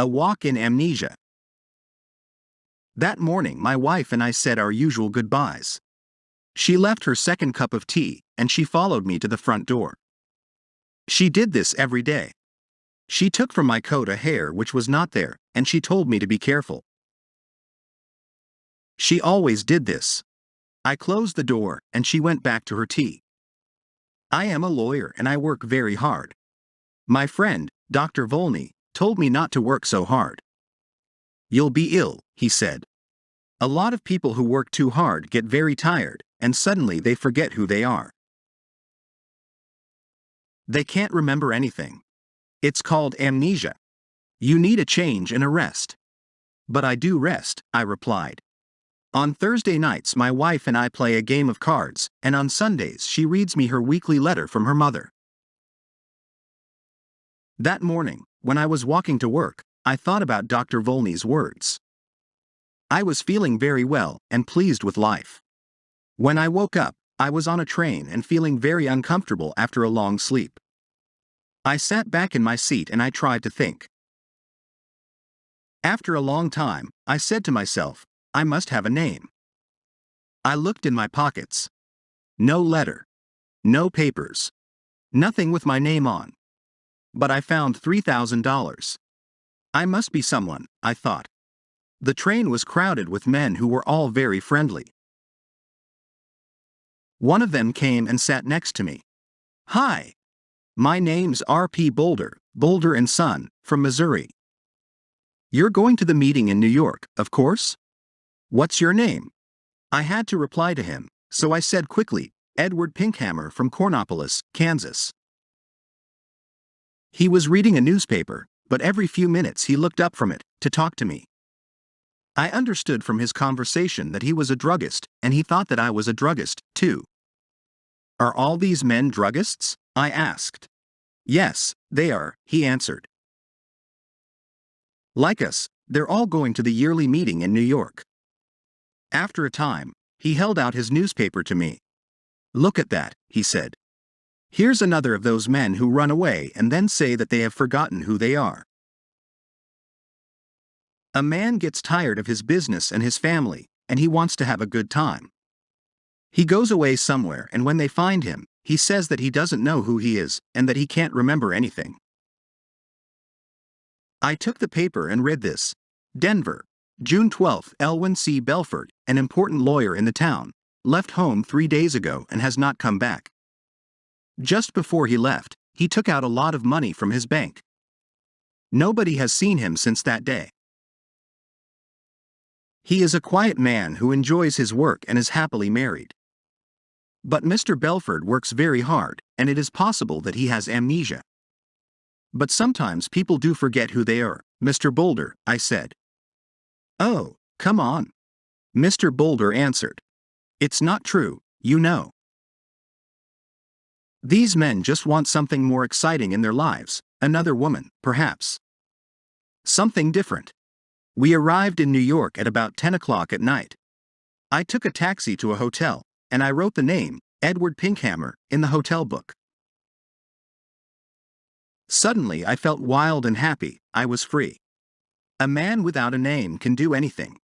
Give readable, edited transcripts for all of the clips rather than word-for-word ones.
A walk in Amnesia. That morning my wife and I said our usual goodbyes. She left her second cup of tea, and she followed me to the front door. She did this every day. She took from my coat a hair which was not there, and she told me to be careful. She always did this. I closed the door, and she went back to her tea. I am a lawyer and I work very hard. My friend, Dr. Volney, told me not to work so hard. You'll be ill, he said. A lot of people who work too hard get very tired, and suddenly they forget who they are. They can't remember anything. It's called amnesia. You need a change and a rest. But I do rest, I replied. On Thursday nights my wife and I play a game of cards, and on Sundays she reads me her weekly letter from her mother. That morning, when I was walking to work, I thought about Dr. Volney's words. I was feeling very well and pleased with life. When I woke up, I was on a train and feeling very uncomfortable after a long sleep. I sat back in my seat and I tried to think. After a long time, I said to myself, I must have a name. I looked in my pockets. No letter. No papers. Nothing with my name on. But I found $3,000. I must be someone, I thought. The train was crowded with men who were all very friendly. One of them came and sat next to me. Hi. My name's R.P. Boulder, Boulder & Son, from Missouri. You're going to the meeting in New York, of course? What's your name? I had to reply to him, so I said quickly, Edward Pinkhammer from Cornopolis, Kansas. He was reading a newspaper, but every few minutes he looked up from it to talk to me. I understood from his conversation that he was a druggist, and he thought that I was a druggist, too. Are all these men druggists? I asked. Yes, they are, he answered. Like us, they're all going to the yearly meeting in New York. After a time, he held out his newspaper to me. Look at that, he said. Here's another of those men who run away and then say that they have forgotten who they are. A man gets tired of his business and his family, and he wants to have a good time. He goes away somewhere, and when they find him, he says that he doesn't know who he is and that he can't remember anything. I took the paper and read this. Denver, June 12. Elwyn C. Belford, an important lawyer in the town, left home 3 days ago and has not come back. Just before he left, he took out a lot of money from his bank. Nobody has seen him since that day. He is a quiet man who enjoys his work and is happily married. But Mr. Belford works very hard, and it is possible that he has amnesia. But sometimes people do forget who they are, Mr. Boulder, I said. Oh, come on. Mr. Boulder answered. It's not true, you know. These men just want something more exciting in their lives, another woman, perhaps. Something different. We arrived in New York at about 10 o'clock at night. I took a taxi to a hotel, and I wrote the name, Edward Pinkhammer, in the hotel book. Suddenly I felt wild and happy, I was free. A man without a name can do anything.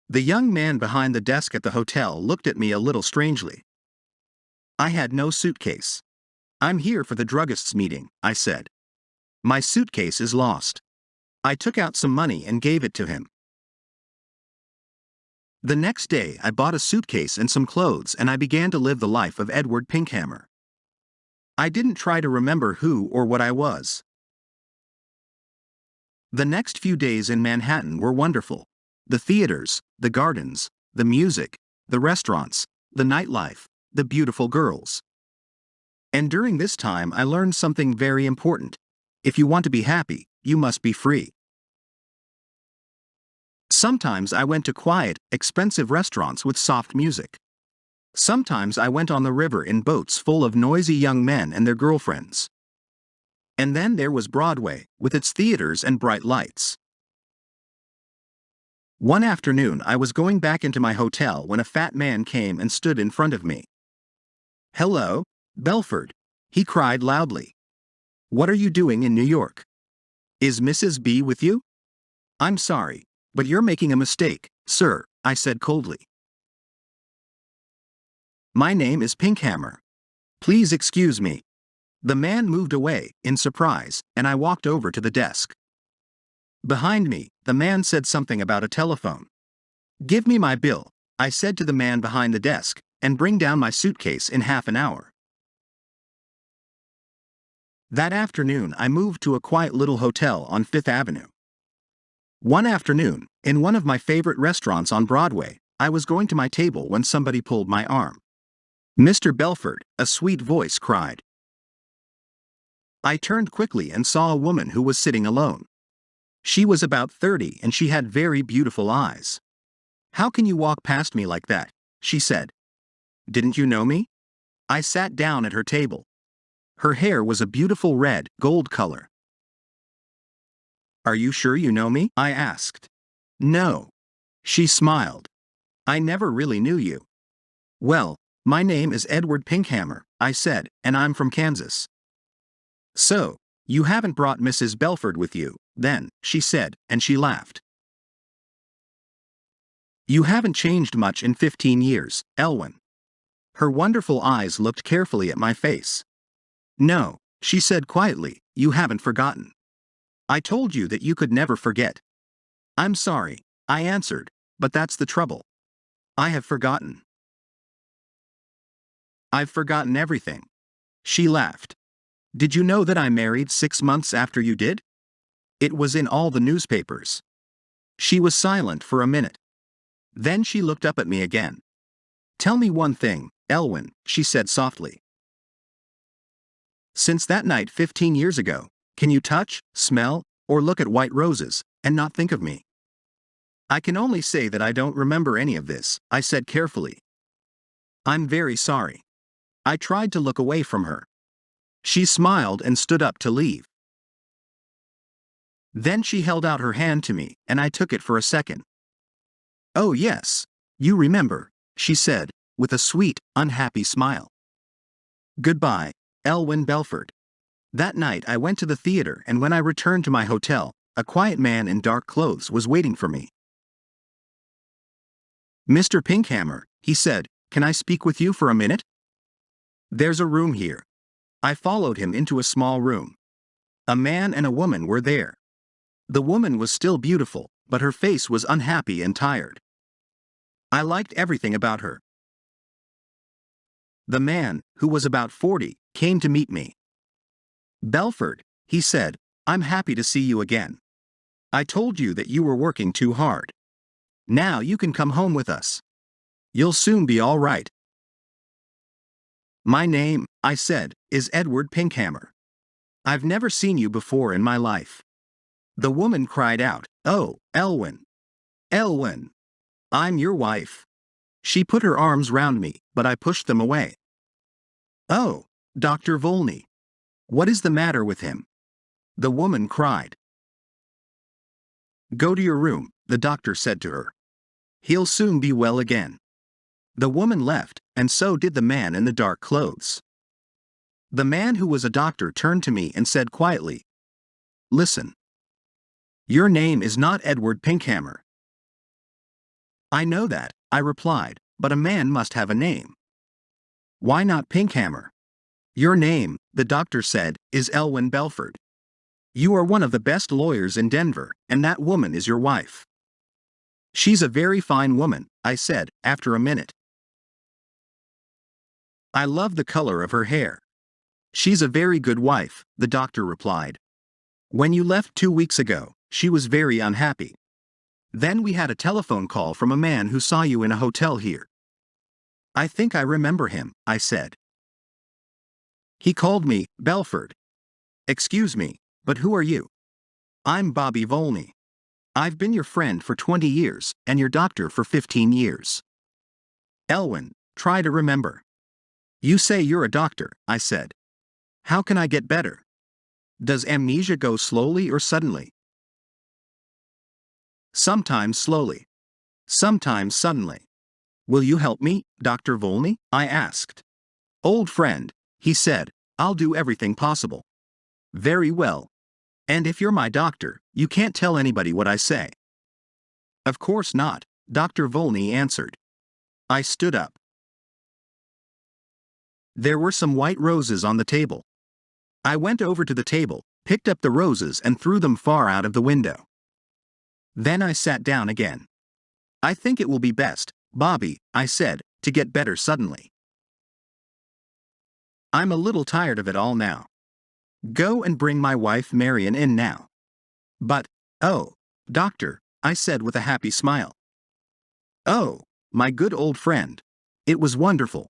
The young man behind the desk at the hotel looked at me a little strangely. I had no suitcase. I'm here for the druggist's meeting, I said. My suitcase is lost. I took out some money and gave it to him. The next day I bought a suitcase and some clothes and I began to live the life of Edward Pinkhammer. I didn't try to remember who or what I was. The next few days in Manhattan were wonderful. The theaters, the gardens, the music, the restaurants, the nightlife, the beautiful girls. And during this time I learned something very important. If you want to be happy, you must be free. Sometimes I went to quiet, expensive restaurants with soft music. Sometimes I went on the river in boats full of noisy young men and their girlfriends. And then there was Broadway, with its theaters and bright lights. One afternoon I was going back into my hotel when a fat man came and stood in front of me. Hello, Belford, he cried loudly. What are you doing in New York? Is Mrs. B with you? I'm sorry, but you're making a mistake, sir, I said coldly. My name is Pinkhammer. Please excuse me. The man moved away, in surprise, and I walked over to the desk. Behind me, the man said something about a telephone. Give me my bill, I said to the man behind the desk, and bring down my suitcase in half an hour. That afternoon I moved to a quiet little hotel on Fifth Avenue. One afternoon, in one of my favorite restaurants on Broadway, I was going to my table when somebody pulled my arm. Mr. Belford, a sweet voice cried. I turned quickly and saw a woman who was sitting alone. She was about 30 and she had very beautiful eyes. How can you walk past me like that? She said. Didn't you know me? I sat down at her table. Her hair was a beautiful red, gold color. Are you sure you know me? I asked. No. She smiled. I never really knew you. Well, my name is Edward Pinkhammer, I said, and I'm from Kansas. So, you haven't brought Mrs. Belford with you, then, she said, and she laughed. You haven't changed much in 15 years, Elwyn. Her wonderful eyes looked carefully at my face. No, she said quietly, you haven't forgotten. I told you that you could never forget. I'm sorry, I answered, but that's the trouble. I have forgotten. I've forgotten everything. She laughed. Did you know that I married 6 months after you did? It was in all the newspapers. She was silent for a minute. Then she looked up at me again. Tell me one thing, Elwyn, she said softly. Since that night 15 years ago, can you touch, smell, or look at white roses, and not think of me? I can only say that I don't remember any of this, I said carefully. I'm very sorry. I tried to look away from her. She smiled and stood up to leave. Then she held out her hand to me, and I took it for a second. Oh yes, you remember, she said, with a sweet, unhappy smile. Goodbye, Elwyn Belford. That night I went to the theater, and when I returned to my hotel, a quiet man in dark clothes was waiting for me. Mr. Pinkhammer, he said, can I speak with you for a minute? There's a room here. I followed him into a small room. A man and a woman were there. The woman was still beautiful, but her face was unhappy and tired. I liked everything about her. The man, who was about 40, came to meet me. Belford, he said, I'm happy to see you again. I told you that you were working too hard. Now you can come home with us. You'll soon be all right. My name, I said, is Edward Pinkhammer. I've never seen you before in my life. The woman cried out, Oh, Elwyn. Elwyn. I'm your wife. She put her arms round me, but I pushed them away. Oh, Dr. Volney. What is the matter with him? The woman cried. Go to your room, the doctor said to her. He'll soon be well again. The woman left, and so did the man in the dark clothes. The man who was a doctor turned to me and said quietly, Listen. Your name is not Edward Pinkhammer. I know that, I replied, but a man must have a name. Why not Pinkhammer? Your name, the doctor said, is Elwyn Belford. You are one of the best lawyers in Denver, and that woman is your wife. She's a very fine woman, I said, after a minute. I love the color of her hair. She's a very good wife, the doctor replied. When you left 2 weeks ago, she was very unhappy. Then we had a telephone call from a man who saw you in a hotel here. I think I remember him, I said. He called me Belford. Excuse me, but who are you? I'm Bobby Volney. I've been your friend for 20 years, and your doctor for 15 years. Elwyn, try to remember. You say you're a doctor, I said. How can I get better? Does amnesia go slowly or suddenly? Sometimes slowly. Sometimes suddenly. Will you help me, Dr. Volney? I asked. Old friend, he said, I'll do everything possible. Very well. And if you're my doctor, you can't tell anybody what I say. Of course not, Dr. Volney answered. I stood up. There were some white roses on the table. I went over to the table, picked up the roses and threw them far out of the window. Then I sat down again. I think it will be best, Bobby, I said, to get better suddenly. I'm a little tired of it all now. Go and bring my wife Marion in now. But, oh, doctor, I said with a happy smile. Oh, my good old friend. It was wonderful,